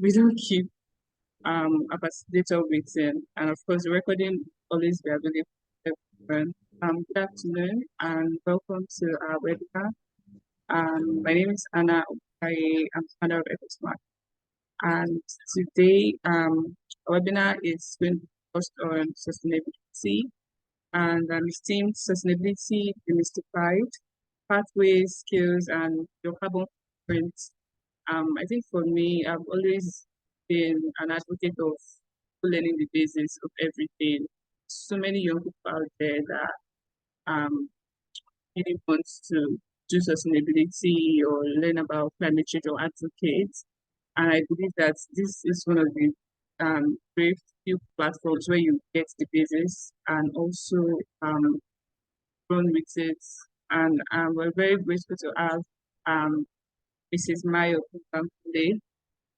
we don't keep a facilitator waiting, and of course, the recording always be available for everyone. Good afternoon and welcome to our webinar. My name is Anna. I am founder of EcoSmart, and today our webinar is going to be focused on sustainability, and it's themed Sustainability Demystified: Pathways, Skills, and Your Carbon Footprint. I think for me, I've always been an advocate of learning the basics of everything. So many young people out there that um, really want to do sustainability or learn about climate change or advocate. And I believe that this is one of the very few platforms where you get the basics and also run with it. And we're very grateful to have Mrs. Mayo today.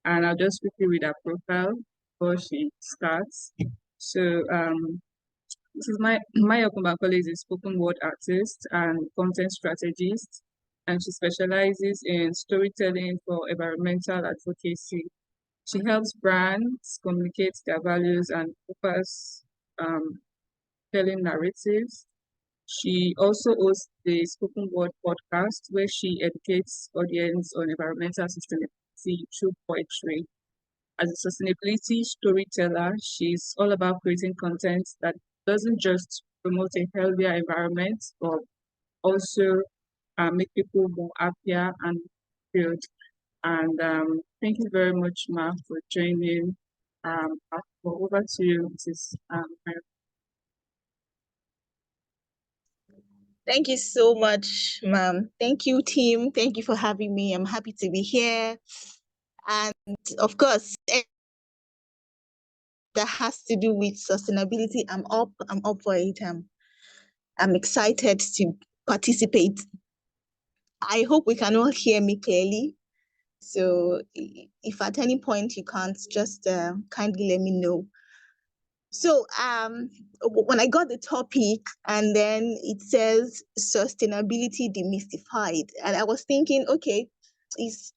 And I'll just quickly read her profile before she starts. So this is Maya Okumbakole is a spoken word artist and content strategist, and she specializes in storytelling for environmental advocacy. She helps brands communicate their values and offers telling narratives. She also hosts the Spoken Word podcast where she educates audience on environmental sustainability through poetry. As a sustainability storyteller, she's all about creating content that doesn't just promote a healthier environment, but also make people more happier and fulfilled. And thank you very much, Ma, for joining. Over to you, Mrs. Thank you so much, ma'am. Thank you, team. Thank you for having me. I'm happy to be here. And of course, that has to do with sustainability. I'm up for it. I'm excited to participate. I hope we can all hear me clearly. So if at any point you can't, just kindly let me know. So when I got the topic and then it says sustainability demystified, and I was thinking, okay, is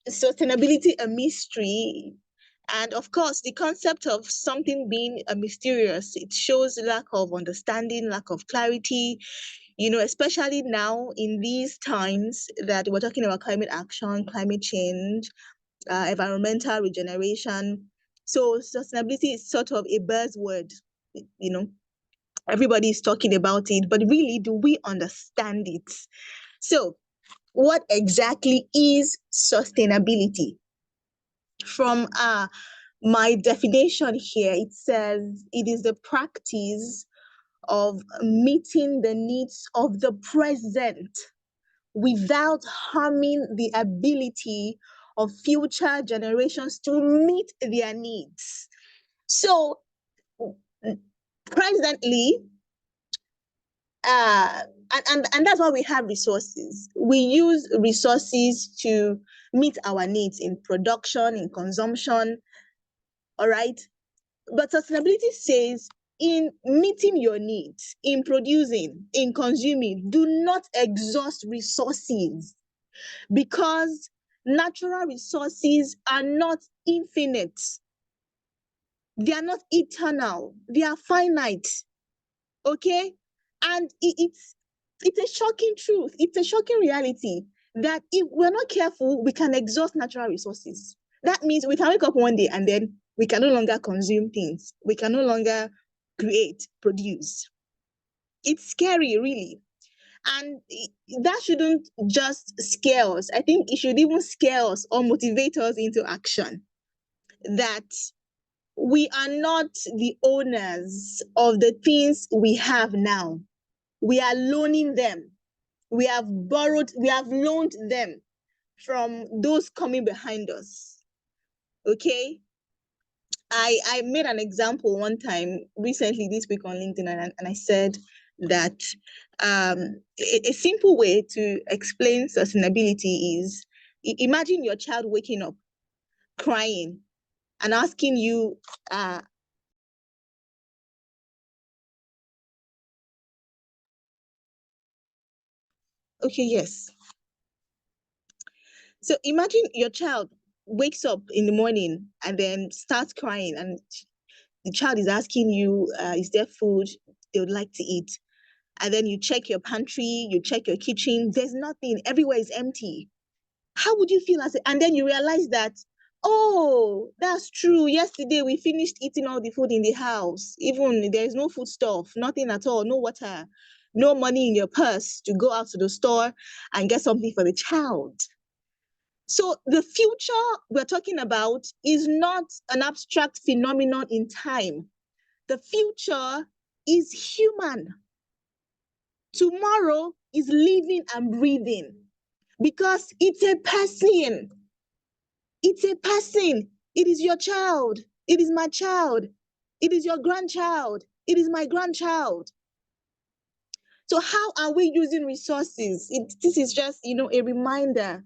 sustainability a mystery? And of course, the concept of something being mysterious, it shows lack of understanding, lack of clarity, especially now in these times that we're talking about climate action, climate change, environmental regeneration. So sustainability is sort of a buzzword, everybody is talking about it, but really, do we understand it? So what exactly is sustainability? From my definition here, it says it is the practice of meeting the needs of the present without harming the ability of future generations to meet their needs. So presently, and that's why we have resources. We use resources to meet our needs in production, in consumption, all right? But sustainability says in meeting your needs, in producing, in consuming, do not exhaust resources, because natural resources are not infinite. They are not eternal. They are finite. Okay? And it's a shocking truth. It's a shocking reality that if we're not careful, we can exhaust natural resources. That means we can wake up one day and then we can no longer consume things. We can no longer create, produce. It's scary, really. And that shouldn't just scare us. I think it should even scare us or motivate us into action. That we are not the owners of the things we have now. We are loaning them. We have loaned them from those coming behind us. Okay? I made an example one time recently this week on LinkedIn, and I said that a simple way to explain sustainability is, imagine your child waking up crying and asking you, okay, yes. So imagine your child wakes up in the morning and then starts crying, and the child is asking you, is there food they would like to eat? And then you check your pantry, you check your kitchen, there's nothing, everywhere is empty. How would you feel and then you realize that, oh, that's true. Yesterday we finished eating all the food in the house. Even there's no food stuff, nothing at all, no water, no money in your purse to go out to the store and get something for the child. So the future we're talking about is not an abstract phenomenon in time. The future is human. Tomorrow is living and breathing because it's a person. It's a person. It is your child. It is my child. It is your grandchild. It is my grandchild. So how are we using resources? This is just, a reminder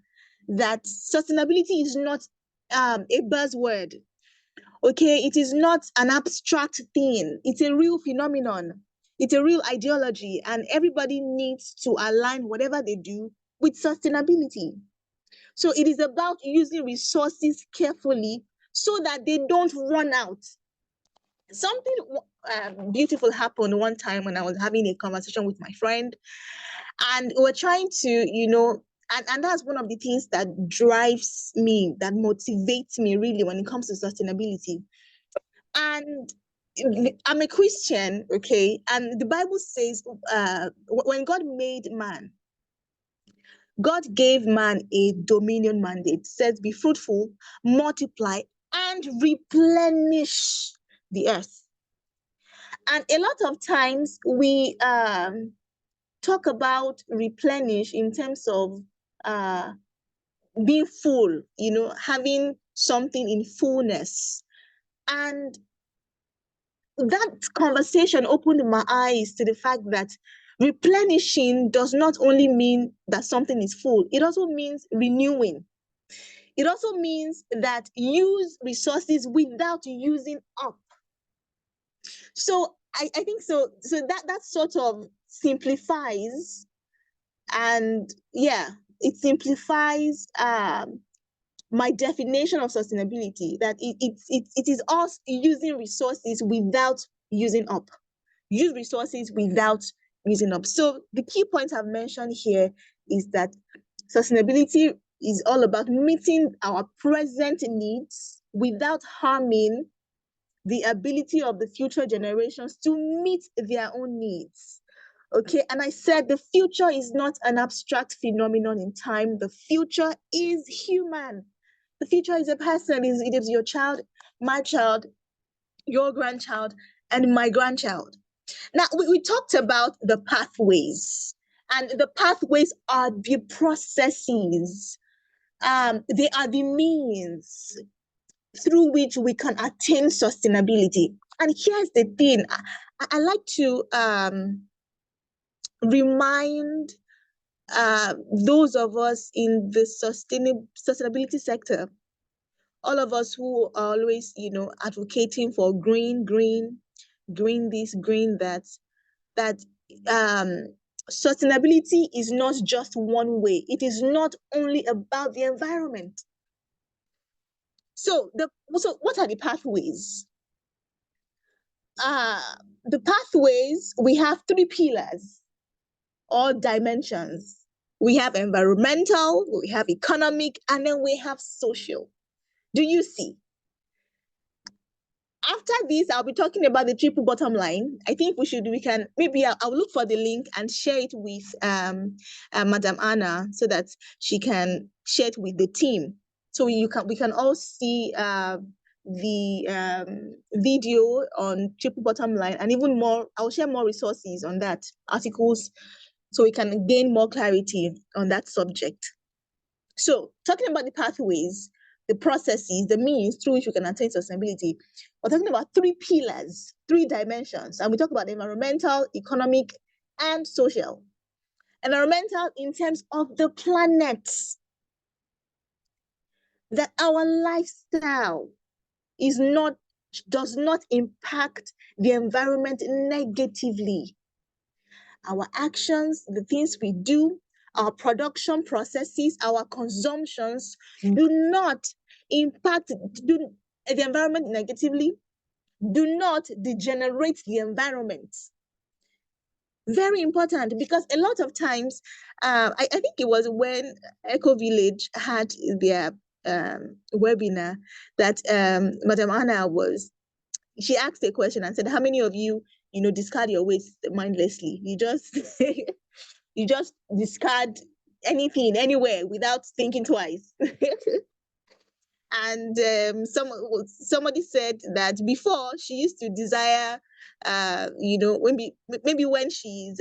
that sustainability is not a buzzword. Okay, it is not an abstract thing. It's a real phenomenon. It's a real ideology, and everybody needs to align whatever they do with sustainability. So it is about using resources carefully so that they don't run out. Something beautiful happened one time when I was having a conversation with my friend, and we're trying to, and that's one of the things that drives me, that motivates me really when it comes to sustainability. And I'm a Christian, okay, and the Bible says when God made man, God gave man a dominion mandate. It says, be fruitful, multiply, and replenish the earth. And a lot of times we talk about replenish in terms of being full, having something in fullness. And that conversation opened my eyes to the fact that replenishing does not only mean that something is full, it also means renewing. It also means that use resources without using up. So I think so that sort of simplifies, and yeah, it simplifies my definition of sustainability, that it is us using resources without using up. Use resources without using up. So the key points I've mentioned here is that sustainability is all about meeting our present needs without harming the ability of the future generations to meet their own needs. Okay, and I said the future is not an abstract phenomenon in time. The future is human. The future is a person. It is your child, my child, your grandchild, and my grandchild. Now, we talked about the pathways, and the pathways are the processes. They are the means through which we can attain sustainability. And here's the thing, I like to remind those of us in the sustainability sector, all of us who are always, advocating for green this, green that, that sustainability is not just one way. It is not only about the environment. So what are the pathways? The pathways, we have three pillars or dimensions. We have environmental, we have economic, and then we have social. Do you see? After this, I'll be talking about the triple bottom line. I think I'll look for the link and share it with Madam Anna so that she can share it with the team. So we can all see the video on triple bottom line, and even more, I'll share more resources on that, articles, so we can gain more clarity on that subject. So talking about the pathways, the processes, the means through which we can attain sustainability, we're talking about three pillars, three dimensions, and we talk about environmental, economic, and social. Environmental in terms of the planet, that our lifestyle does not impact the environment negatively. Our actions, the things we do, our production processes, our consumptions do not impact the environment negatively. Do not degenerate the environment. Very important, because a lot of times, I think it was when Eco Village had their webinar that Madam Anna she asked a question and said, how many of you, discard your waste mindlessly? You just you just discard anything anywhere without thinking twice. And somebody said that before she used to desire, maybe when she's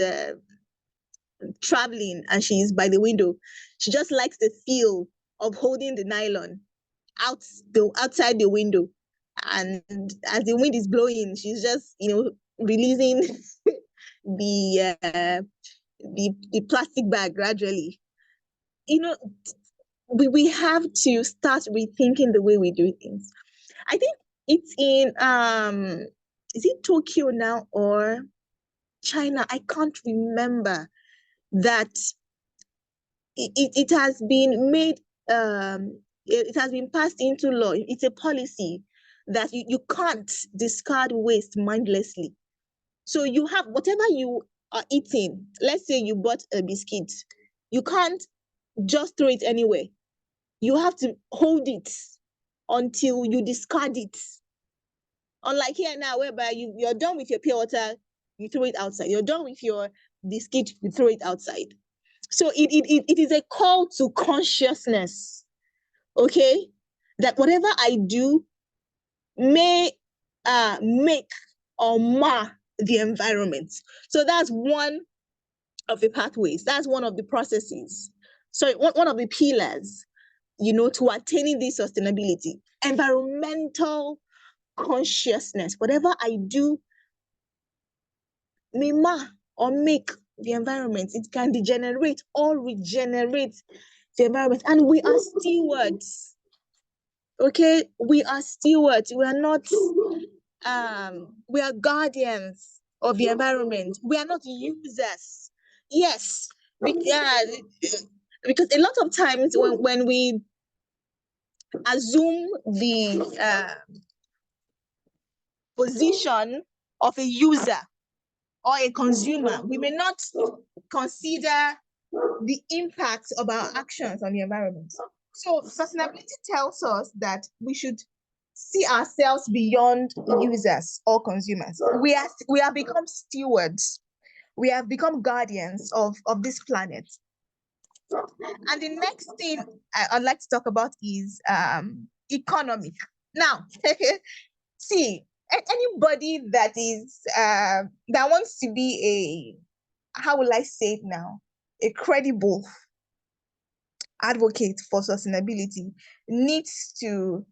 traveling and she's by the window, she just likes the feel of holding the nylon outside the window, and as the wind is blowing, she's just releasing the the plastic bag gradually. We have to start rethinking the way we do things. I think it's in is it Tokyo now or China? I can't remember. That it has been made, it has been passed into law. It's a policy that you can't discard waste mindlessly. So you have whatever you are eating. Let's say you bought a biscuit. You can't just throw it anywhere. You have to hold it until you discard it. Unlike here now, whereby you're done with your pure water, you throw it outside. You're done with your biscuit, you throw it outside. So it is a call to consciousness, okay? That whatever I do may make or mar the environment. So that's one of the pathways. That's one of the processes. So one of the pillars, to attaining this sustainability, environmental consciousness. Whatever I do may mar or make the environment. It can degenerate or regenerate the environment. And we are stewards. Okay, we are stewards. We are not we are guardians of the environment. We are not users. Yes, because a lot of times when we assume the position of a user or a consumer, we may not consider the impact of our actions on the environment. So sustainability tells us that we should see ourselves beyond users or consumers. We have become stewards. We have become guardians of this planet. And the next thing I'd like to talk about is economy. Now, see, anybody that is that wants to be how will I say it now, a credible advocate for sustainability needs to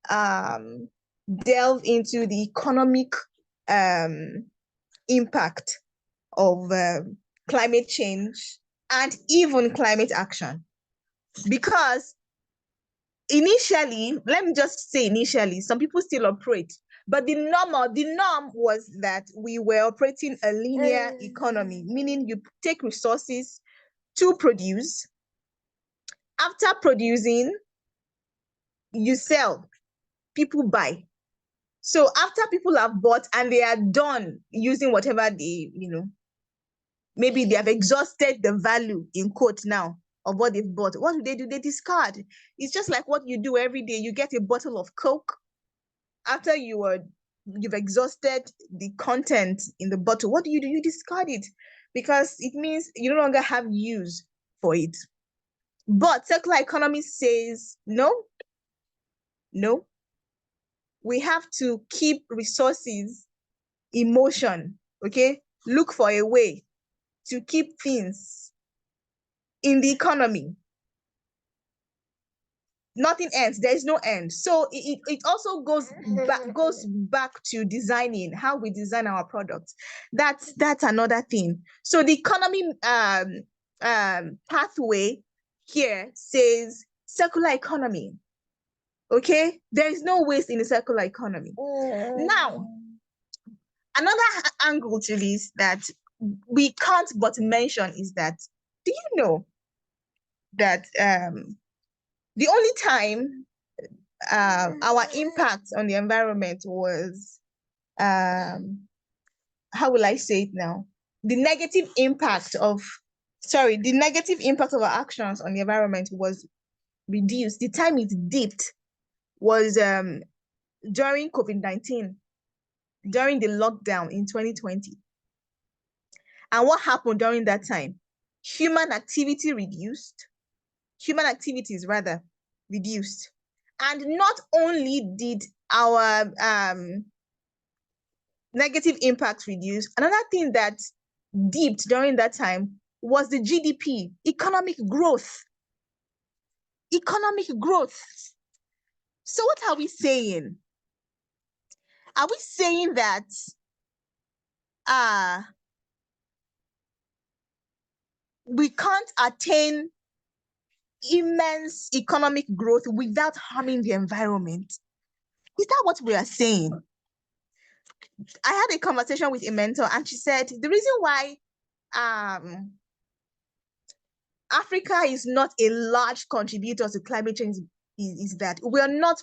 delve into the economic impact of climate change and even climate action. Because initially, let me just say initially, some people still operate, but the norm was that we were operating a linear economy, meaning you take resources to produce. After producing, you sell, people buy. So after people have bought and they are done using whatever they, maybe they have exhausted the value in quote now of what they've bought. What do? They discard. It's just like what you do every day. You get a bottle of Coke. After you've exhausted the content in the bottle, what do? You discard it, because it means you no longer have use for it. But circular economy says no. We have to keep resources in motion, okay? Look for a way to keep things in the economy. Nothing ends. There is no end. So it also goes back to designing, how we design our products. That's another thing. So the economy pathway here says circular economy. Okay, there is no waste in the circular economy. Now, another angle to this that we can't but mention is that, do you know that the only time our impact on the environment was, how will I say it now? The negative impact of our actions on the environment was reduced. The time it dipped was during COVID-19, during the lockdown in 2020. And what happened during that time? Human activities rather reduced. And not only did our negative impact reduce, another thing that dipped during that time was the GDP, economic growth. So what are we saying? Are we saying that we can't attain immense economic growth without harming the environment? Is that what we are saying? I had a conversation with a mentor, and she said the reason why Africa is not a large contributor to climate change is that we are not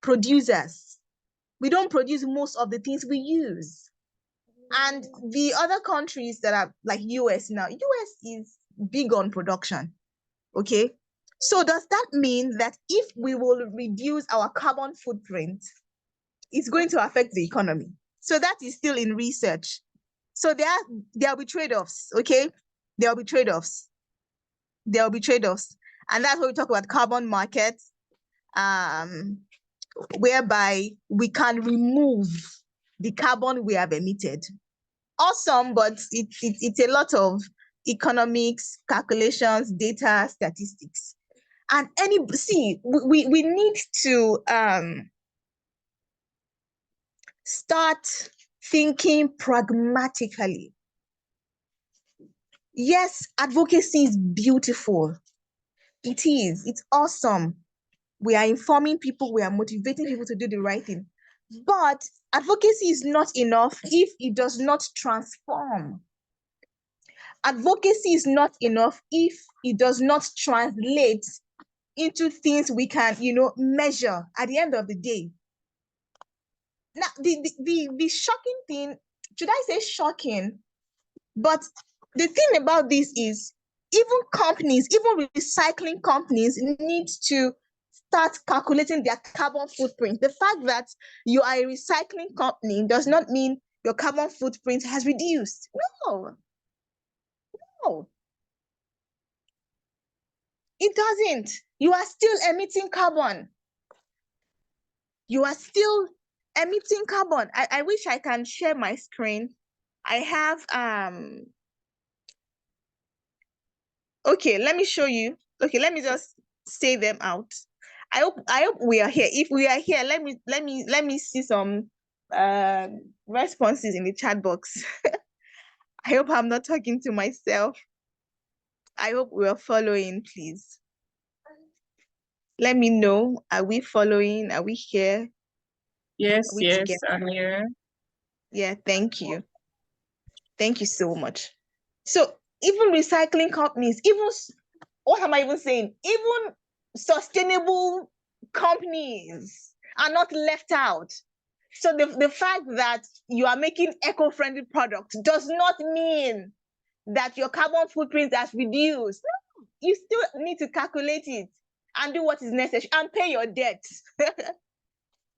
producers. We don't produce most of the things we use. And the other countries that are like US now, US is big on production, okay? So does that mean that if we will reduce our carbon footprint, it's going to affect the economy? So that is still in research. So there'll be trade-offs, okay? There'll be trade-offs. And that's when we talk about carbon markets, whereby we can remove the carbon we have emitted. Awesome, but it's a lot of economics, calculations, data, statistics. And we need to start thinking pragmatically. Yes, advocacy is beautiful. It is. It's awesome. We are informing people, we are motivating people to do the right thing. But advocacy is not enough if it does not transform. Advocacy is not enough if it does not translate into things we can, measure at the end of the day. Now, the shocking thing, should I say shocking? But the thing about this is even recycling companies need to start calculating their carbon footprint. The fact that you are a recycling company does not mean your carbon footprint has reduced. No, it doesn't. You are still emitting carbon. I wish I can share my screen. I have, okay, let me show you. Okay, let me just say them out. I hope we are here. If we are here, let me see some responses in the chat box. I hope I'm not talking to myself. I hope we are following, please. Let me know. Are we following? Are we here? Yes, Are we yes, together? I'm here. Yeah, thank you. Thank you so much. So even recycling companies, what am I even saying? Even sustainable companies are not left out. So the fact that you are making eco-friendly products does not mean that your carbon footprint has reduced. No, you still need to calculate it and do what is necessary and pay your debt.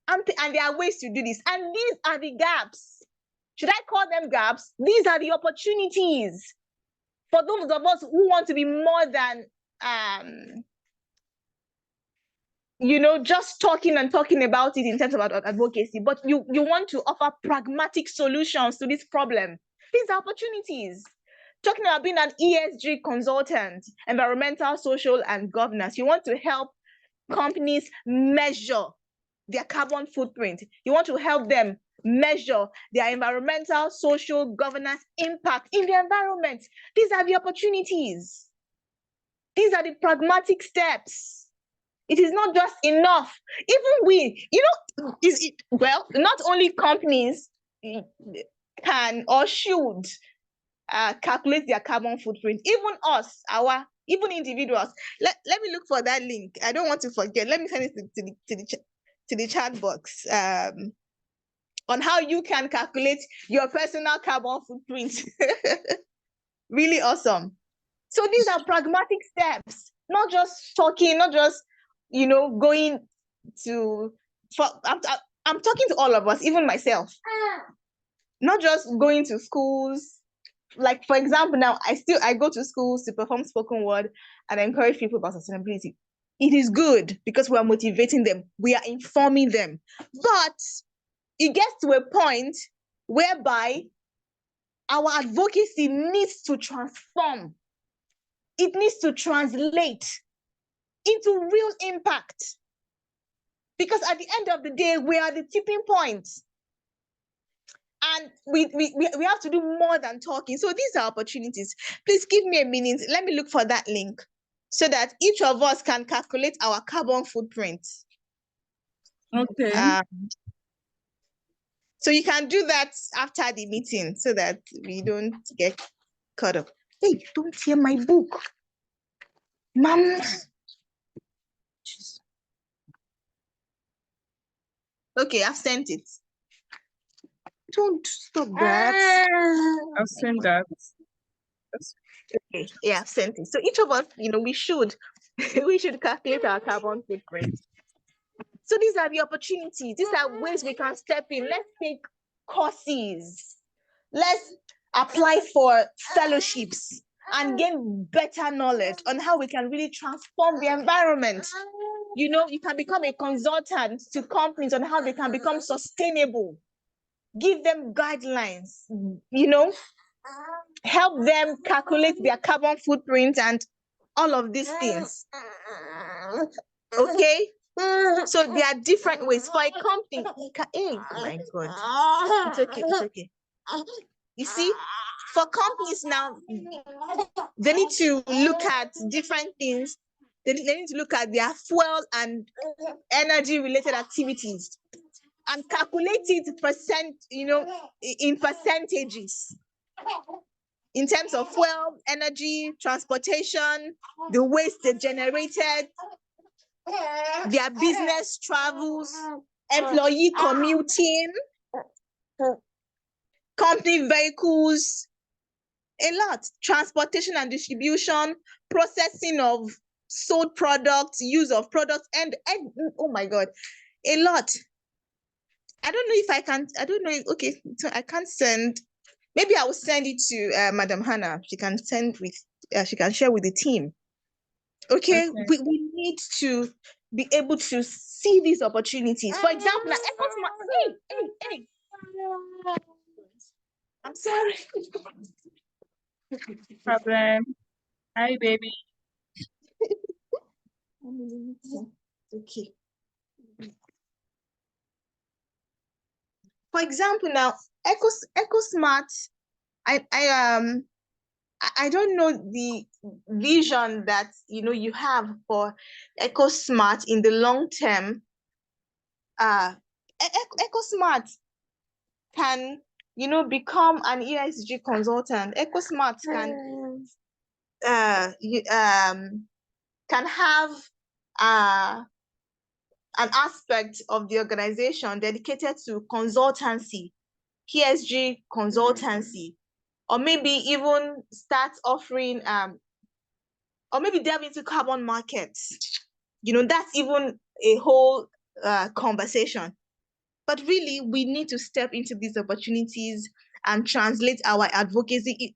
And there are ways to do this. And these are the gaps. Should I call them gaps? These are the opportunities for those of us who want to be more than just talking about it in terms of advocacy, but you want to offer pragmatic solutions to this problem. These are opportunities. Talking about being an ESG consultant, environmental, social, and governance, you want to help companies measure their carbon footprint. You want to help them measure their environmental, social, governance impact in the environment. These are the opportunities. These are the pragmatic steps. It is not just enough. Even we, not only companies can or should calculate their carbon footprint, even us, even individuals. Let me look for that link. I don't want to forget. Let me send it to the chat. to the chat box on how you can calculate your personal carbon footprint. Really awesome. So these are pragmatic steps, not just talking, not just, going to, I'm talking to all of us, even myself, not just going to schools. Like, for example, now I go to schools to perform spoken word and encourage people about sustainability. It is good because we are motivating them, we are informing them. But it gets to a point whereby our advocacy needs to transform. It needs to translate into real impact. Because at the end of the day, we are the tipping point. And we have to do more than talking. So these are opportunities. Please give me a minute. Let me look for that link so that each of us can calculate our carbon footprint. Okay. So you can do that after the meeting so that we don't get caught up. Hey, don't tear my book. Mom. Okay, I've sent it. Don't stop that. I've seen that. Okay, yeah, I've sent it. So each of us, we should we should calculate our carbon footprint. So these are the opportunities. These are ways we can step in. Let's take courses. Let's apply for fellowships and gain better knowledge on how we can really transform the environment. You can become a consultant to companies on how they can become sustainable. Give them guidelines, help them calculate their carbon footprint and all of these things. Okay? So there are different ways for a company. Hey, my God. It's okay, it's okay. You see, for companies now, they need to look at different things. They need to look at their fuel and energy related activities and calculate it in percentages. In terms of fuel, energy, transportation, the waste they generated, their business travels, employee commuting, company vehicles, a lot. Transportation and distribution, processing of sold products, use of products, and oh my God, a lot. I don't know if I can, I don't know. Okay, so I can't send. Maybe I will send it to Madam Hannah. She can she can share with the team. Okay, we need to be able to see these opportunities. For example, hey. I'm sorry. Problem. Hi, baby. Okay. For example, now EcoSmart, I don't know the vision that you have for EcoSmart in the long term. EcoSmart can become an ESG consultant. EcoSmart can have an aspect of the organization dedicated to consultancy, ESG consultancy, or maybe even start offering or maybe delve into carbon markets. That's even a whole conversation. But really, we need to step into these opportunities and translate our advocacy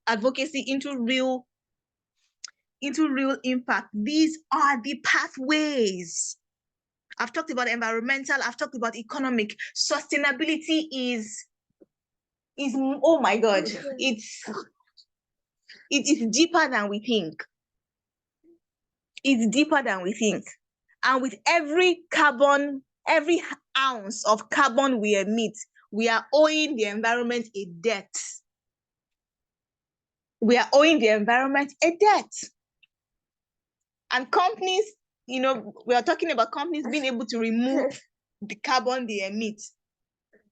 into real impact. These are the pathways. I've talked about environmental, I've talked about economic. Sustainability is oh my God, it is deeper than we think. It's deeper than we think. And with every ounce of carbon we emit, we are owing the environment a debt. We are owing the environment a debt. And companies, we are talking about companies being able to remove the carbon they emit.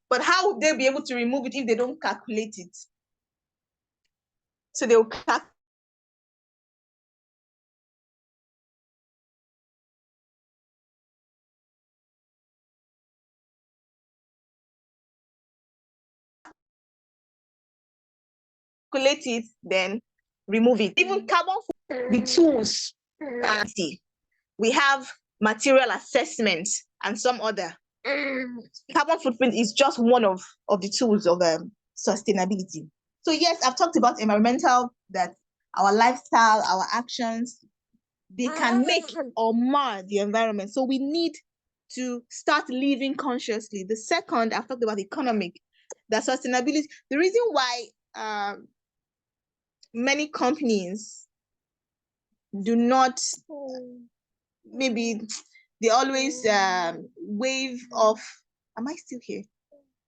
But how would they be able to remove it if they don't calculate it? So they will calculate calculate it, then remove it. Even carbon, the tools, we have material assessment and some other. Carbon footprint is just one of the tools of sustainability. So yes, I've talked about environmental, that our lifestyle, our actions, they can make or mar the environment. So we need to start living consciously. The second, I've talked about economic, that sustainability. The reason why many companies do not, maybe they always wave off, am I still here?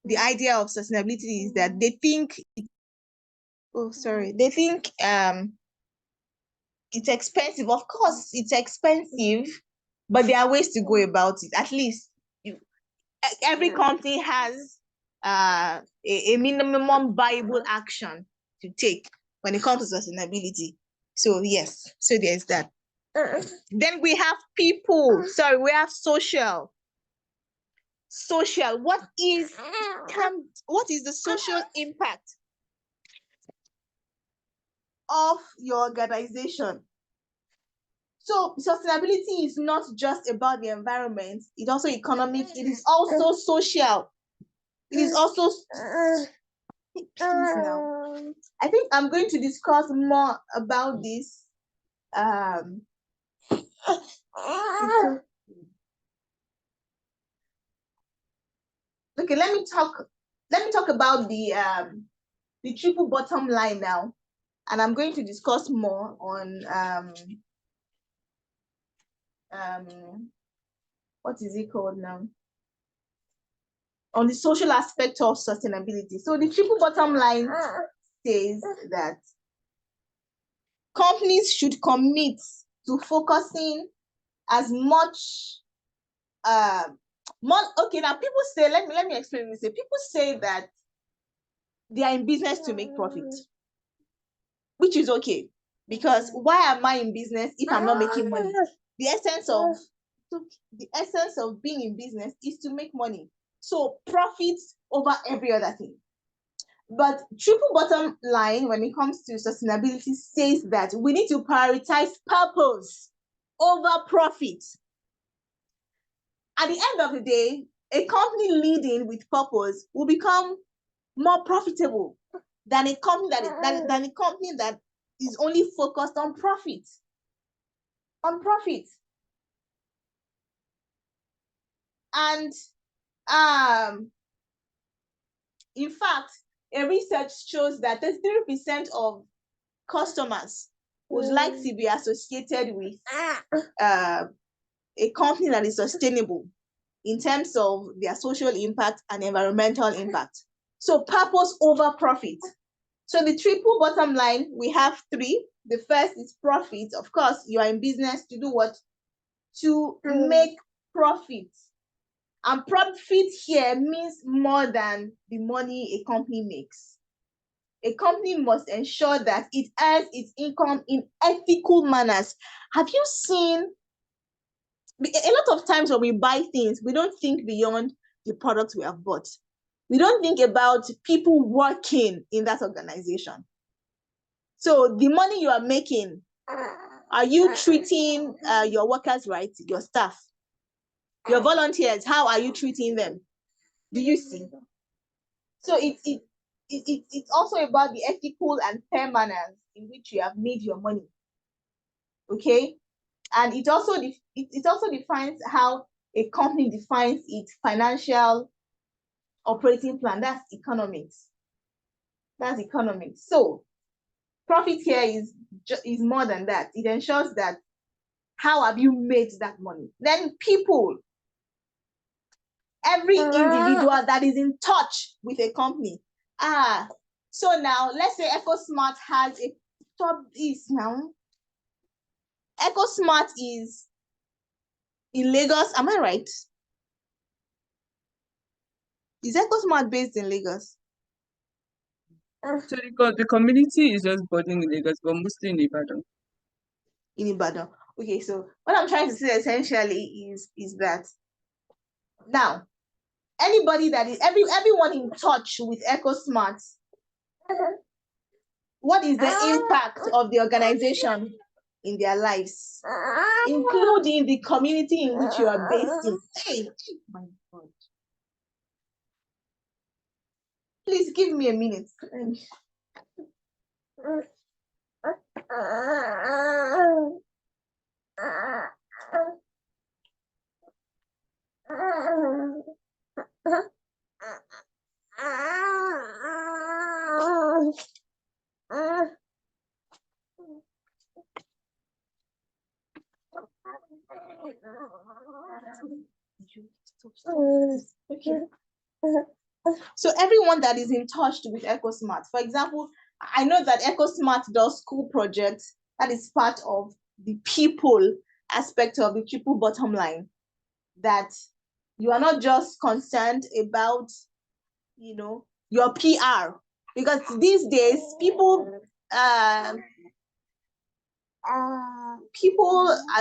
The idea of sustainability is that they think, they think it's expensive. Of course, it's expensive, but there are ways to go about it. At least every company has a minimum viable action to take when it comes to sustainability. So yes, so there's that. Then we have people. Sorry, we have social. Social. What is the social impact of your organization? So sustainability is not just about the environment, it's also economic, it is also social. It is also now. I think I'm going to discuss more about this. Okay, let me talk about the triple bottom line now, and I'm going to discuss more on what is it called now? On the social aspect of sustainability. So the triple bottom line says that companies should commit to focusing as much okay, now people say, let me explain this. People say that they are in business to make profit, which is okay, because why am I in business if I'm not making money? The essence of being in business is to make money. So profits over every other thing. But triple bottom line, when it comes to sustainability, says that we need to prioritize purpose over profit. At the end of the day, a company leading with purpose will become more profitable than a company that is only focused on profit. And in fact, a research shows that 33% of customers would like to be associated with a company that is sustainable in terms of their social impact and environmental impact. So purpose over profit. So the triple bottom line, we have three. The first is profit. Of course, you are in business to do what? To make profit. And profit here means more than the money a company makes. A company must ensure that it earns its income in ethical manners. Have you seen, a lot of times when we buy things, we don't think beyond the product we have bought. We don't think about people working in that organization. So the money you are making, are you treating your workers right, your staff, your volunteers? How are you treating them? Do you see? So it's also about the ethical and fair manners in which you have made your money. Okay, and it also defines how a company defines its financial operating plan. That's economics. So profit here is more than that. It ensures that how have you made that money. Then people, every individual that is in touch with a company. So now let's say EcoSmart has a top this now. EcoSmart is in Lagos. Am I right? Is EcoSmart based in Lagos? So the community is just budding in Lagos, but mostly in Ibadan. In Ibadan. Okay, so what I'm trying to say essentially is that now anybody that is everyone in touch with EcoSmart What is the impact of the organization in their lives, including the community in which you are based in? Hey, my God. Please give me a minute. Okay. So everyone that is in touch with EcoSmart, for example, I know that EcoSmart does school projects. That is part of the people aspect of the triple bottom line. That you are not just concerned about, your PR, because these days people are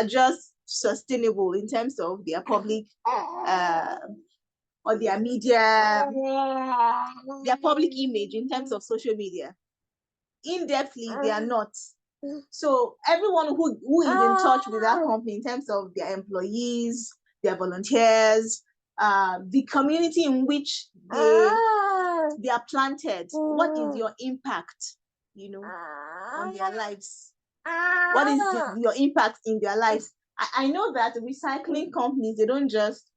just sustainable in terms of their public or their media, their public image in terms of social media. In-depthly, they are not. So everyone who is in touch with that company in terms of their employees, their volunteers, the community in which they are planted, what is your impact, on their lives? What is your impact in their lives? I know that recycling companies, they don't just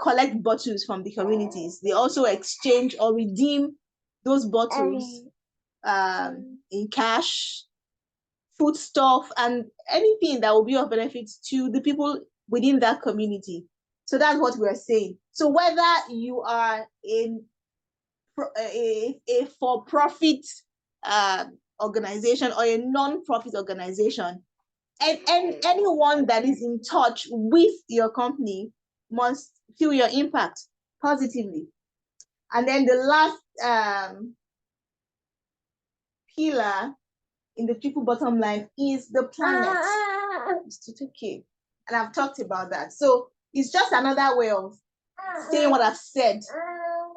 collect bottles from the communities. They also exchange or redeem those bottles in cash, food stuff, and anything that will be of benefit to the people within that community. So that's what we're saying. So whether you are in a for-profit organization or a non-profit organization, and anyone that is in touch with your company must feel your impact positively. And then the last pillar in the triple bottom line is the planet. It's okay. And I've talked about that. So it's just another way of saying what I've said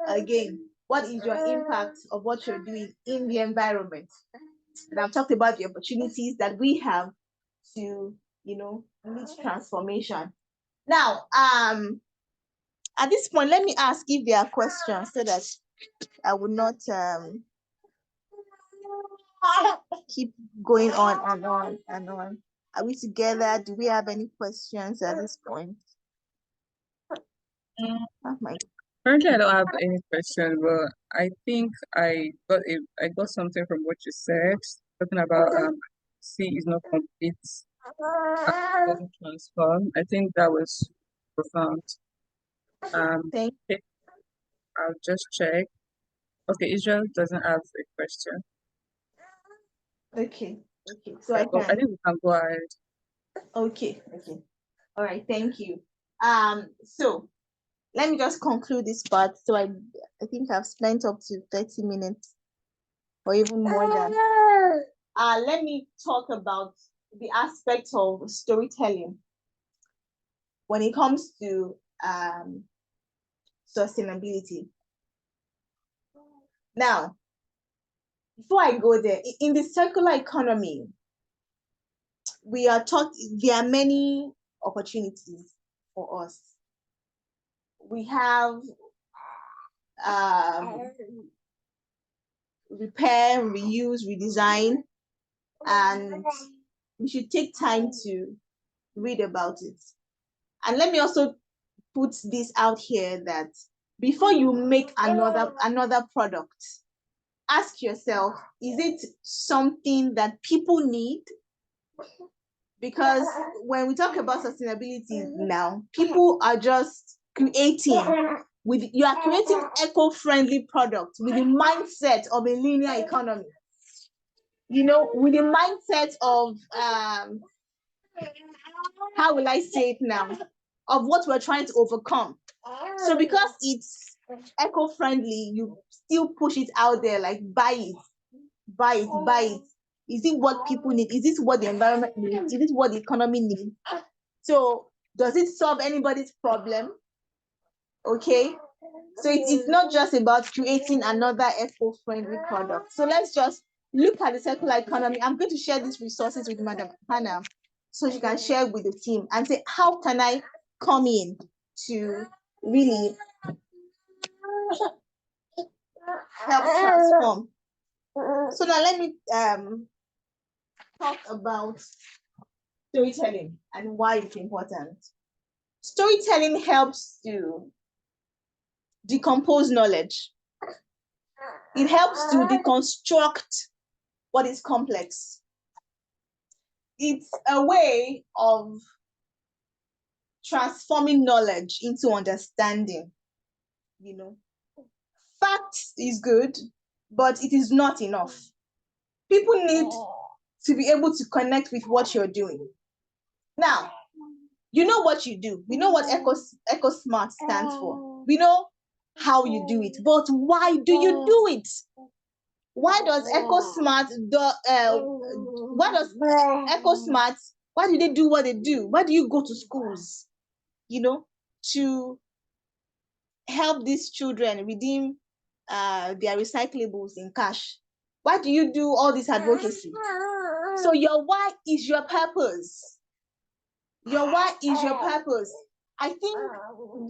again. What is your impact of what you're doing in the environment? And I've talked about the opportunities that we have to, lead transformation. Now, at this point, let me ask if there are questions so that I will not keep going on and on and on. Are we together? Do we have any questions at this point? Oh my. Currently, I don't have any question, but I think I got something from what you said, talking about C is not complete, doesn't transform. I think that was profound. Thank Okay, I'll just check. Okay, Israel doesn't have a question. Okay. So I I can. think we can go ahead. Okay. All right. Thank you. So let me just conclude this part. So I think I've spent up to 30 minutes or even more than. Let me talk about the aspect of storytelling when it comes to sustainability. Now, before I go there, in the circular economy, we are taught there are many opportunities for us. We have repair, reuse, redesign, and we should take time to read about it. And let me also put this out here that before you make another product, ask yourself, is it something that people need? Because when we talk about sustainability now, people are just creating you are creating eco-friendly products with the mindset of a linear economy. With the mindset of how will I say it now? Of what we're trying to overcome. So because it's eco-friendly, you still push it out there, like buy it. Is it what people need? Is this what the environment needs? Is this what the economy needs? So does it solve anybody's problem? Okay. So it's not just about creating another eco-friendly product. So let's just look at the circular economy. I'm going to share these resources with Madam Hannah so she can share with the team and say, how can I come in to really help transform? So now let me talk about storytelling and why it's important. Storytelling helps to decompose knowledge. It helps to deconstruct what is complex. It's a way of transforming knowledge into understanding. You know, facts is good, but it is not enough. People need to be able to connect with what you're doing. Now, you know what you do. We know what EcoSmart stands for. We know how you do it, but why do you do it? Why does EcoSmart why do they do what they do? Why do you go to schools, to help these children redeem their recyclables in cash? Why do you do all this advocacy? So your why is your purpose. Your why is your purpose. I think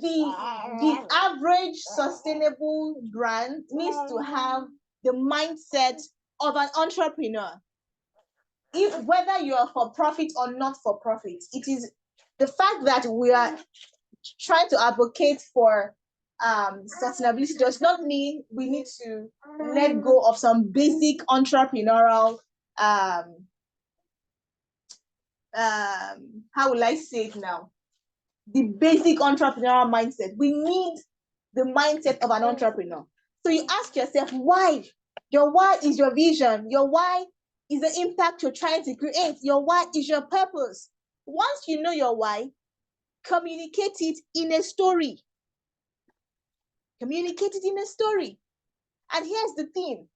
the average sustainable brand needs to have the mindset of an entrepreneur. If whether you are for profit or not for profit, it is the fact that we are trying to advocate for sustainability does not mean we need to let go of some basic entrepreneurial how will I say it now? The basic entrepreneurial mindset. We need the mindset of an entrepreneur. So you ask yourself, why? Your why is your vision. Your why is the impact you're trying to create. Your why is your purpose. Once you know your why, communicate it in a story. Communicate it in a story. And here's the thing.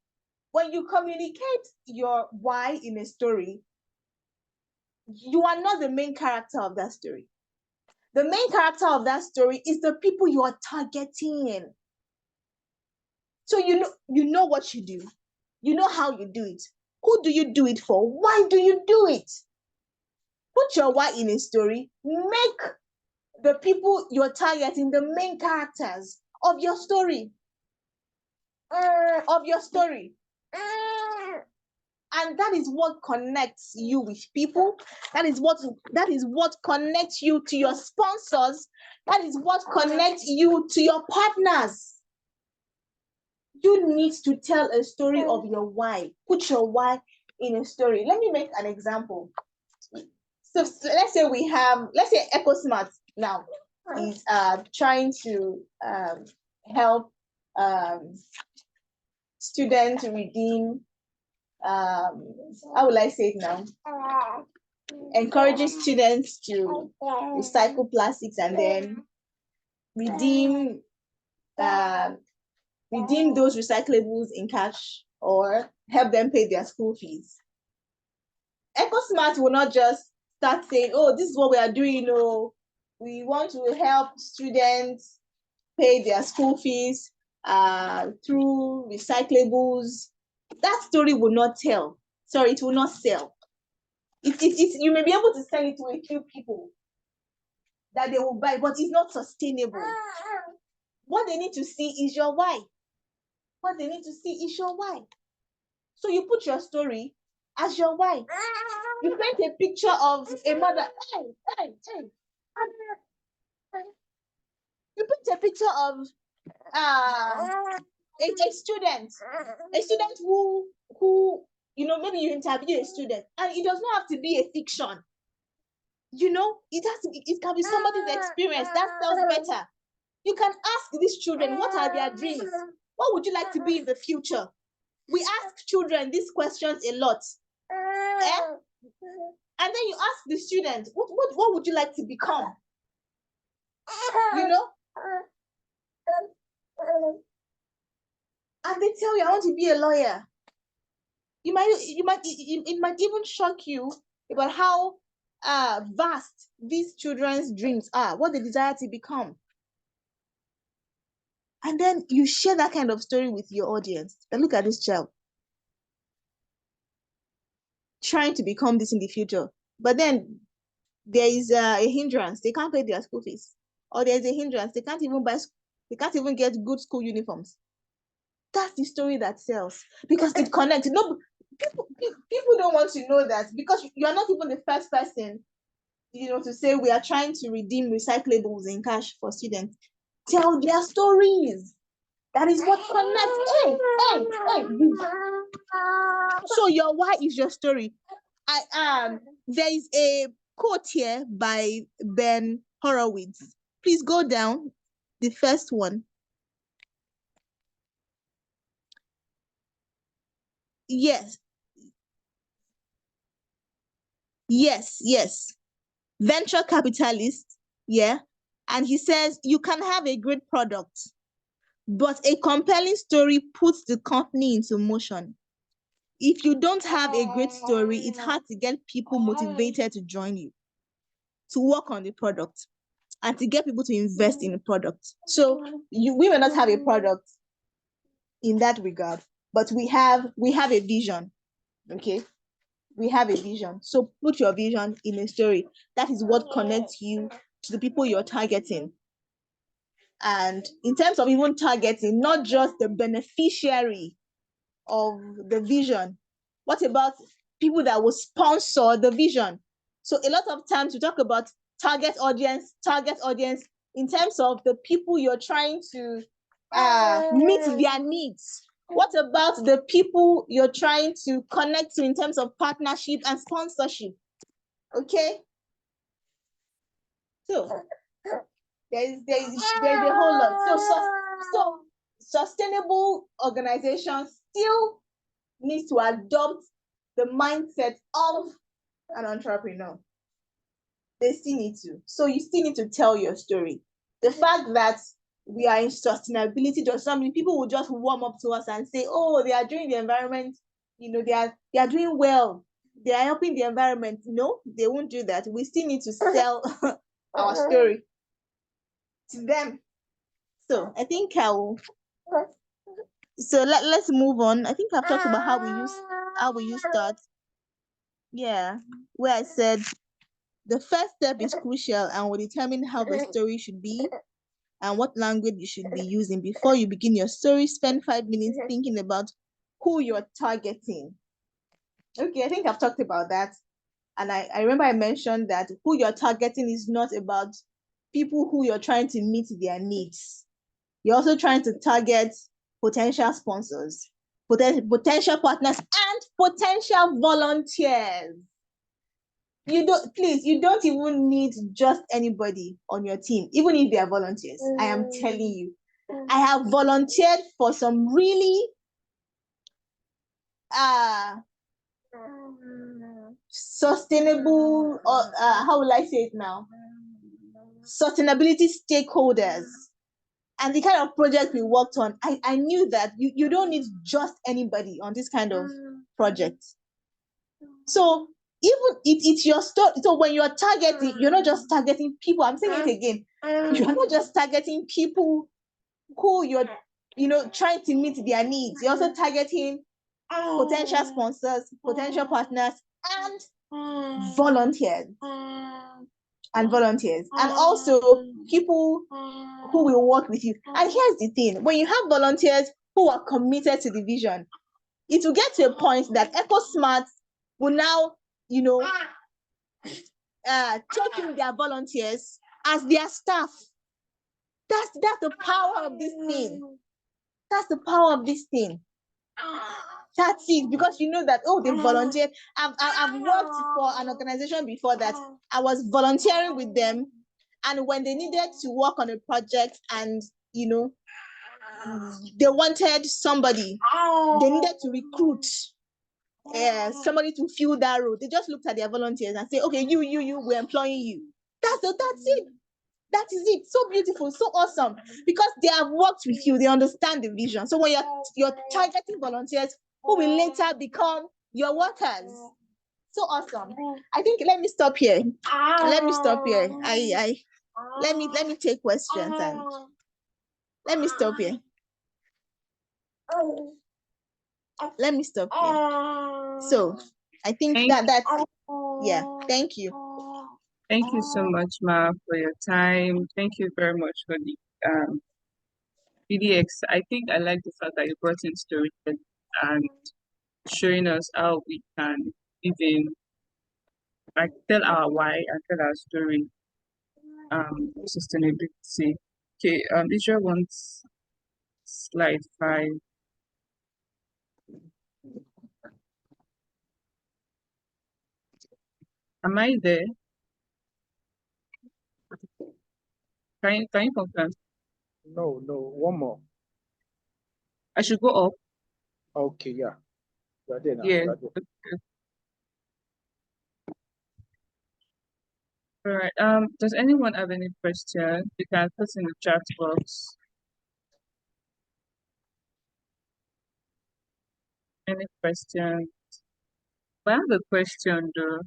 When you communicate your why in a story, you are not the main character of that story. The main character of that story is the people you are targeting. So you know what you do. You know how you do it. Who do you do it for? Why do you do it? Put your why in a story. Make the people you're targeting the main characters of your story. And that is what connects you with people. That is what connects you to your sponsors. That is what connects you to your partners. You need to tell a story of your why. Put your why in a story. Let me make an example. So let's say EcoSmart now is trying to help students redeem, how will I say it now? Encouraging students to recycle plastics and then redeem those recyclables in cash or help them pay their school fees. EcoSmart will not just start saying, oh, this is what we are doing. Oh, we want to help students pay their school fees through recyclables. That story will not tell. Sorry, it will not sell. You may be able to sell it to a few people that they will buy, but it's not sustainable. What they need to see is your why. What they need to see is your why. So you put your story as your why. You paint a picture of a mother. You paint a picture of a student who maybe you interview a student, and it does not have to be a fiction. It can be somebody's experience. That sounds better. You can ask these children, what are their dreams? What would you like to be in the future? We ask children these questions a lot. And then you ask the student, what would you like to become? And they tell you, I want to be a lawyer. It might even shock you about how vast these children's dreams are, what they desire to become. And then you share that kind of story with your audience. And look at this child trying to become this in the future. But then there is a hindrance. They can't pay their school fees. Or there's a hindrance. They can't even get good school uniforms. That's the story that sells because it connects. No, people don't want to know that because you are not even the first person, to say we are trying to redeem recyclables in cash for students. Tell their stories. That is what connects. So your why is your story. There is a quote here by Ben Horowitz. Please go down. The first one. Yes. Venture capitalist. Yeah. And he says you can have a great product, but a compelling story puts the company into motion. If you don't have a great story, it's hard to get people motivated to join you, to work on the product, and to get people to invest in the product. So we may not have a product in that regard, but we have a vision. Okay, we have a vision. So put your vision in a story. That is what connects you to the people you're targeting. And in terms of even targeting, not just the beneficiary of the vision, what about people that will sponsor the vision? So a lot of times we talk about target audience in terms of the people you're trying to meet their needs. What about the people you're trying to connect to in terms of partnership and sponsorship? Okay. So there's a whole lot. So sustainable organizations still need to adopt the mindset of an entrepreneur. They still need to. So you still need to tell your story. The fact that we are in sustainability does not mean people will just warm up to us and say, oh, they are doing the environment, they are doing well. They are helping the environment. No, they won't do that. We still need to sell our story to them. So I think let's move on. I think I've talked about how we use that. Yeah, where I said the first step is crucial and will determine how the story should be and what language you should be using. Before you begin your story, spend 5 minutes thinking about who you're targeting. Okay, I think I've talked about that. And I remember I mentioned that who you're targeting is not about people who you're trying to meet their needs. You're also trying to target potential sponsors, potential partners, and potential volunteers. You don't even need just anybody on your team, even if they are volunteers. I am telling you, I have volunteered for some really sustainable, or how will I say it now? Sustainability stakeholders. And the kind of project we worked on, I knew that you don't need just anybody on this kind of project. So even it's your story. So when you're targeting, you're not just targeting people. I'm saying it again. You're not just targeting people who you're trying to meet their needs. You're also targeting potential sponsors, potential partners, and volunteers. And also people who will work with you. And here's the thing: when you have volunteers who are committed to the vision, it will get to a point that EcoSmart will now, take in their volunteers as their staff. That's the power of this thing. That's the power of this thing. That's it, because you know that, oh, they volunteered. I've worked for an organization before that I was volunteering with them, and when they needed to work on a project and they wanted somebody, they needed to recruit somebody to fill that role. They just looked at their volunteers and say, okay, you, we're employing you. That's it. That is it. So beautiful, so awesome, because they have worked with you. They understand the vision. So when you're targeting volunteers who will later become your workers, so awesome. I think let me stop here. I let me take questions and Let me stop here. Let me stop here. So I think that's yeah. Thank you. Thank you so much, Ma, for your time. Thank you very much for the PDX. I think I like the fact that you brought in storytelling and showing us how we can even like tell our why and tell our story. Sustainability. Okay. Israel wants slide 5. Am I there? Can you confirm? No, no, one more. I should go up. Okay, yeah. You're there now. Yeah. You're there. Okay. All right. Does anyone have any question? You can put in the chat box. Any question? I have a question though.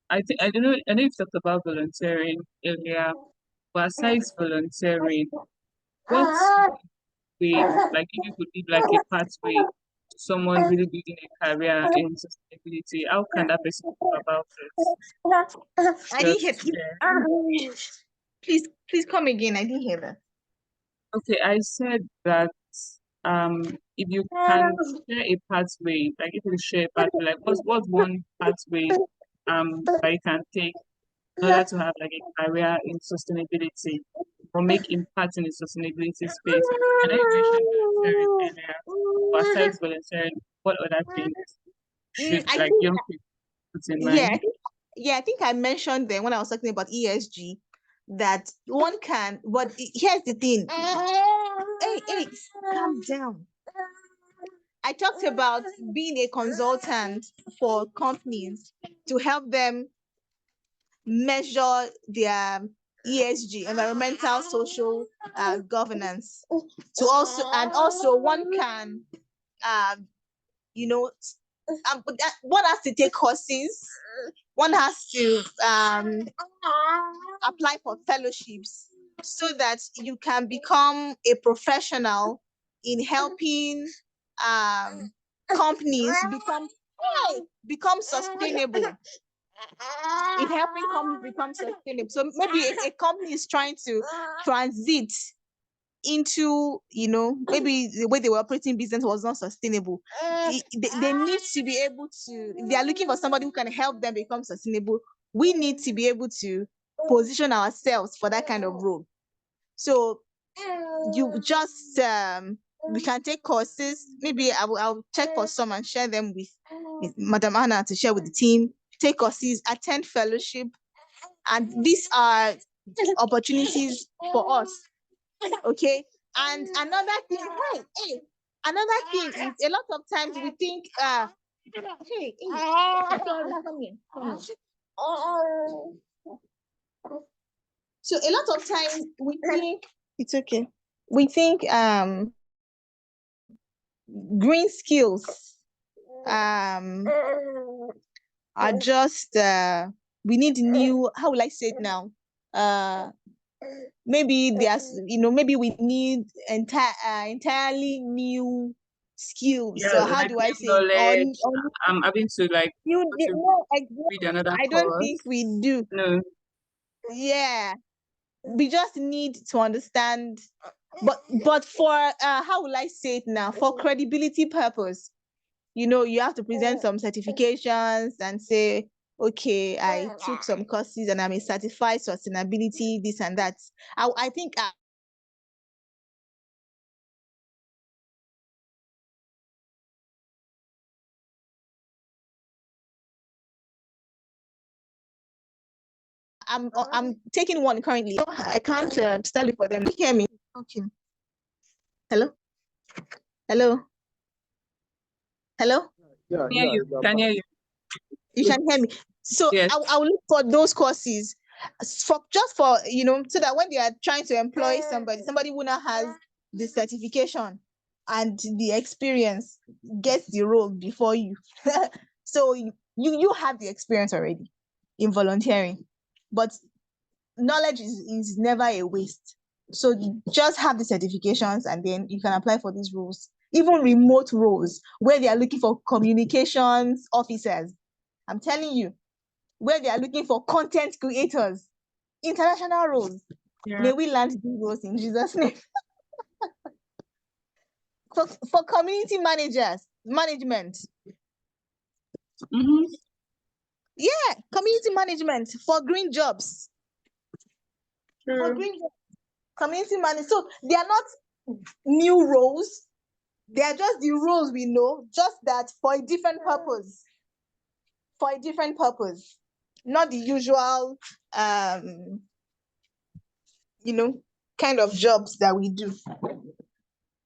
I don't know. I know you've talked about volunteering earlier, but besides volunteering, what way, like if you could give like a pathway to someone really building a career in sustainability, how can that person go about it? I didn't hear. Just share. Please come again. I didn't hear that. Okay, I said that if you can share a pathway, like if you share a pathway, like what's one pathway that you can take in order to have like a career in sustainability or make impact in the sustainability space. I know you mentioned volunteering earlier, but aside volunteering, what other things should I like think young people put in yeah, mind? I think I mentioned then when I was talking about ESG that one can, but here's the thing. Hey, calm down. I talked about being a consultant for companies to help them measure their ESG, environmental, social governance. To also one can, you know, one has to take courses. One has to apply for fellowships so that you can become a professional in helping companies become sustainable. In helping companies become sustainable. So maybe a company is trying to transit into, maybe the way they were operating business was not sustainable. They need to be able to, if they are looking for somebody who can help them become sustainable, we need to be able to position ourselves for that kind of role. So you just we can take courses. Maybe I'll check for some and share them with Madam Anna to share with the team. Take courses, attend fellowship, and these are opportunities for us. Okay. And another thing, another thing is a lot of times we think so a lot of times we think it's okay. We think green skills are just we need new, how will I say it now? Maybe there's maybe we need entirely new skills. Yeah, So how like do I new say it? knowledge. Or I'm having to like new, go to read another I don't think course. we do. No. Yeah, we just need to understand. But for how will I say it now? For credibility purpose, you have to present some certifications and say, okay, I took some courses and I'm a certified sustainability, this and that. I think I'm taking one currently. I can't study for them. You hear me? Okay. Hello? Hello? Hello? Yeah, Hear you. Can hear you. You can hear me. So Yes. I'll look for those courses for so that when they are trying to employ somebody who now has the certification and the experience gets the role before you. So you have the experience already in volunteering, but knowledge is never a waste. So just have the certifications and then you can apply for these roles. Even remote roles where they are looking for communications officers. I'm telling you, where they are looking for content creators, international roles. Yeah. May we land these roles in Jesus' name. For community management. Mm-hmm. Yeah, community management for green jobs. For True. green jobs, community management. So they are not new roles. They are just the roles we know, just that for a different purpose. For a different purpose. Not the usual kind of jobs that we do.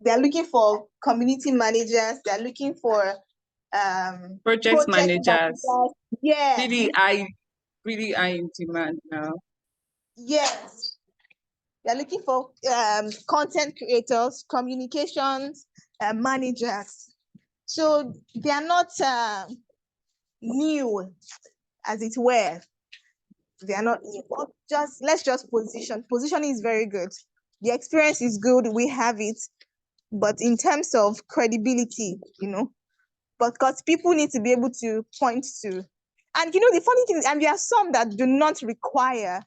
They're looking for community managers, they're looking for Project managers. Yes. Really are in demand now. Yes. They're looking for content creators, communications managers. So they are not new, as it were. They are not new. Let's just position. Positioning is very good. The experience is good. We have it. But in terms of credibility, but because people need to be able to point to. And the funny thing is, and there are some that do not require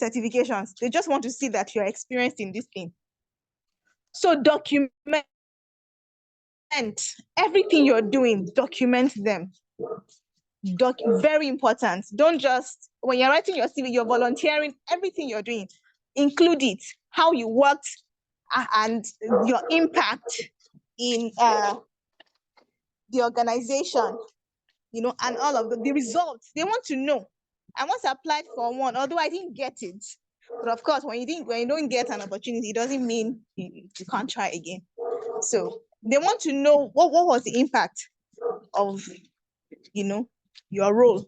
certifications. They just want to see that you're experienced in this thing. So document everything you're doing, document them. Very important. Don't just, when you're writing your CV, you're volunteering, everything you're doing, include it, how you worked and your impact in the organization, and all of the results. They want to know. I once applied for one, although I didn't get it. But of course, when you don't get an opportunity, it doesn't mean you can't try again. So they want to know what was the impact of your role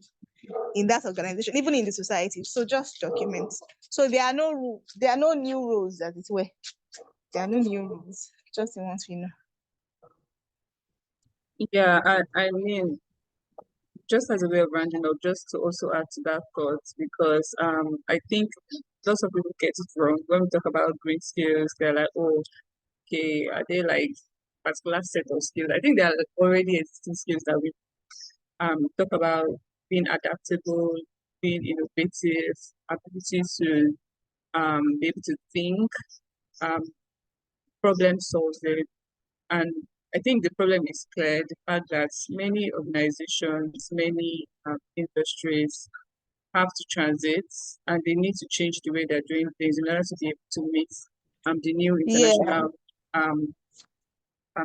in that organization, even in the society. So just document. So there are no new rules, as it were. There are no new rules. Just the ones we know. Yeah, I mean, just as a way of rounding up, just to also add to that thought, because I think lots of people get it wrong when we talk about green skills. They're like, oh, okay, are they like particular set of skills? I think there are already existing skills that we talk about: being adaptable, being innovative, ability to be able to think, um, problem solving. And I think the problem is clear: the fact that many organizations, many industries have to transit and they need to change the way they're doing things in order to be able to meet the new Yeah. international um,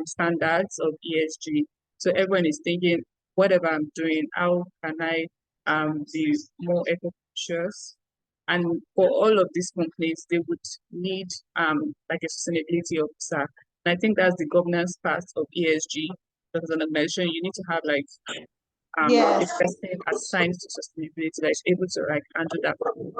standards of ESG. So everyone is thinking, whatever I'm doing, how can I be more eco-conscious? And for all of these companies, they would need like a sustainability officer. And I think that's the governance part of ESG. Because an organization, you need to have like a Yes. person assigned to sustainability that is able to like handle that problem.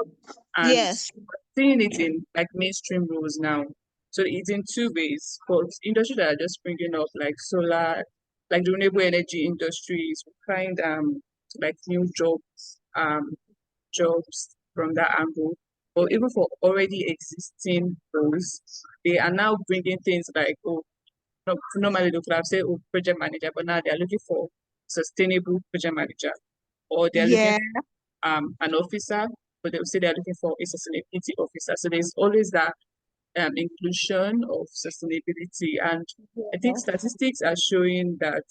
And Yes. seeing it in like mainstream roles now. So it's in two ways. For industry that are just springing up, like solar, like the renewable energy industries, we find like new jobs from that angle. But even for already existing roles, they are now bringing things like, oh, no, normally they could have said, oh, project manager, but now they're looking for sustainable project manager, or they're looking Yeah. for an officer, but they'll say they're looking for a sustainability officer. So there's always that inclusion of sustainability. And I think statistics are showing that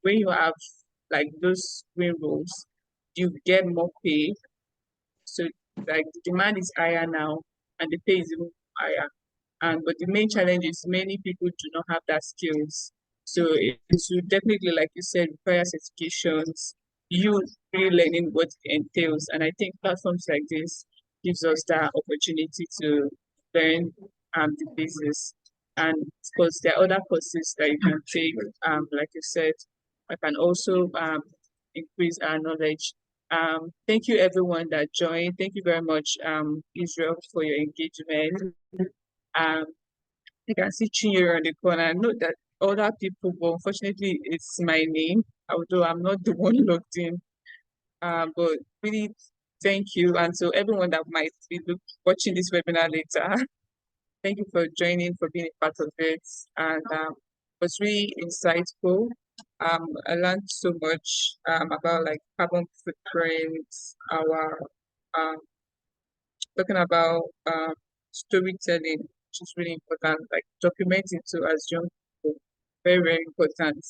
when you have like those green roles, you get more pay. So like the demand is higher now and the pay is even higher. And but the main challenge is many people do not have that skills. So it should definitely, like you said, require certifications, you really learning what it entails. And I think platforms like this gives us that opportunity to learn the business. And of course there are other courses that you can take, like you said, I can also increase our knowledge. Thank you everyone that joined. Thank you very much, Israel, for your engagement. Um, you can see Chinyere on the corner. I know that other people, but unfortunately, it's my name, although I'm not the one logged in. But really, thank you. And so, everyone that might be watching this webinar later, Thank you for joining, for being a part of it, and it was really insightful. I learned so much about like carbon footprint, our um, talking about storytelling, which is really important, like documenting too as young people, very, very important.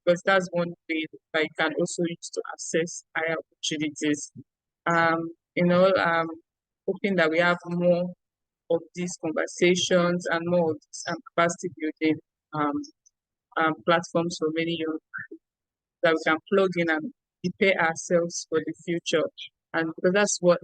Because that's one way that you can also use to access higher opportunities. Hoping that we have more of these conversations and more of this capacity building um, platforms for many young that we can plug in and prepare ourselves for the future. And because that's what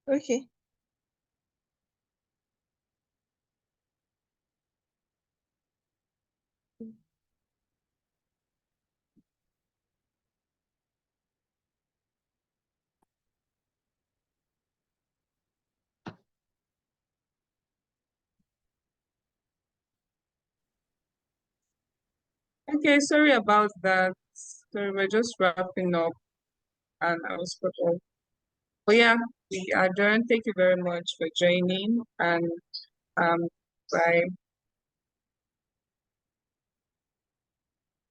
Okay. okay, sorry about that. So we're just wrapping up and I was cut off. But yeah, we are done. Thank you very much for joining and um bye.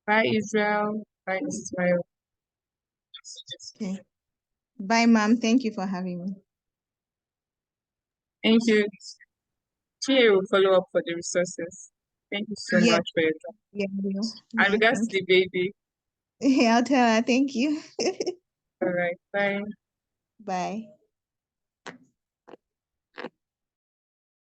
Bye Israel. Bye Israel. Okay. Bye, ma'am. Thank you for having me. Thank you. Tia will follow up for the resources. Thank you so Yeah, much for your time. yeah, yeah. And Yeah, regards thank to the baby. you. Yeah, I'll tell her. Thank you. All right, bye. Bye.